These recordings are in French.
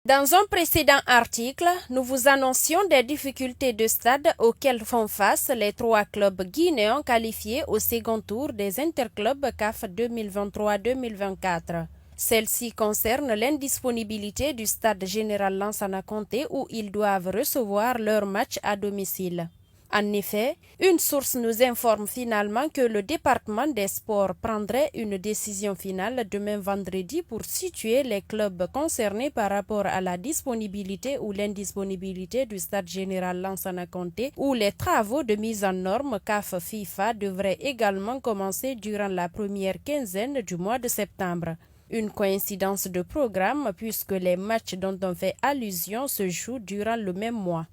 Dans un précédent article, nous vous annoncions des difficultés de stade auxquelles font face les trois clubs guinéens qualifiés au second tour des interclubs CAF 2023-2024. Celle-ci concerne l'indisponibilité du stade général Lansana Conté où ils doivent recevoir leur match à domicile. En effet, une source nous informe finalement que le département des sports prendrait une décision finale demain vendredi pour situer les clubs concernés par rapport à la disponibilité ou l'indisponibilité du stade général Lansana Conté où les travaux de mise en norme CAF FIFA devraient également commencer durant la première quinzaine du mois de septembre. Une coïncidence de programme puisque les matchs dont on fait allusion se jouent durant le même mois.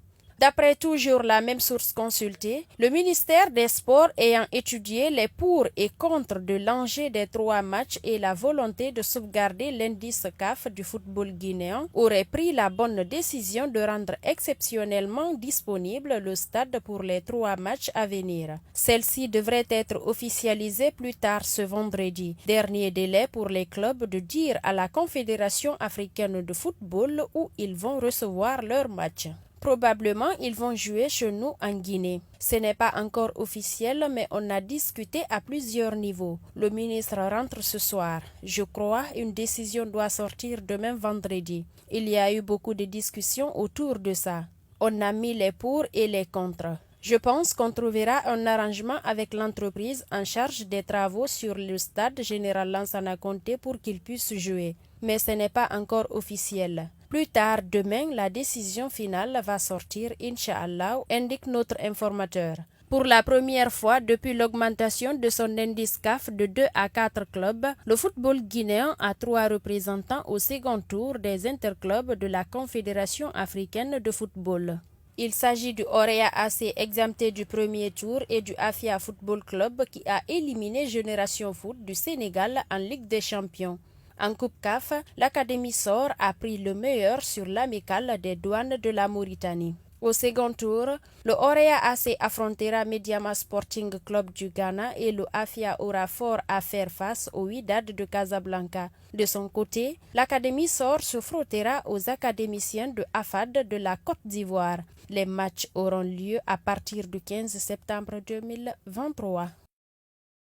D'après toujours la même source consultée, le ministère des Sports ayant étudié les pour et contre de l'enjeu des trois matchs et la volonté de sauvegarder l'indice CAF du football guinéen, aurait pris la bonne décision de rendre exceptionnellement disponible le stade pour les trois matchs à venir. Celle-ci devrait être officialisée plus tard ce vendredi, dernier délai pour les clubs de dire à la Confédération africaine de football où ils vont recevoir leurs matchs. Probablement, ils vont jouer chez nous en Guinée. Ce n'est pas encore officiel, mais on a discuté à plusieurs niveaux. Le ministre rentre ce soir. Je crois une décision doit sortir demain vendredi. Il y a eu beaucoup de discussions autour de ça. On a mis les pour et les contre. Je pense qu'on trouvera un arrangement avec l'entreprise en charge des travaux sur le stade général Lansana Conté pour qu'il puisse jouer. Mais ce n'est pas encore officiel. Plus tard demain, la décision finale va sortir, Inch'Allah, indique notre informateur. Pour la première fois depuis l'augmentation de son indice CAF de 2 à 4 clubs, le football guinéen a 3 représentants au second tour des interclubs de la Confédération africaine de football. Il s'agit du Orea AC exempté du premier tour et du Afia Football Club qui a éliminé Génération Foot du Sénégal en Ligue des Champions. En Coupe CAF, l'Académie SOR a pris le meilleur sur l'amicale des douanes de la Mauritanie. Au second tour, le Orea AC affrontera Mediama Sporting Club du Ghana et le Afia aura fort à faire face au Wydad de Casablanca. De son côté, l'Académie SOR se frottera aux académiciens de AFAD de la Côte d'Ivoire. Les matchs auront lieu à partir du 15 septembre 2023.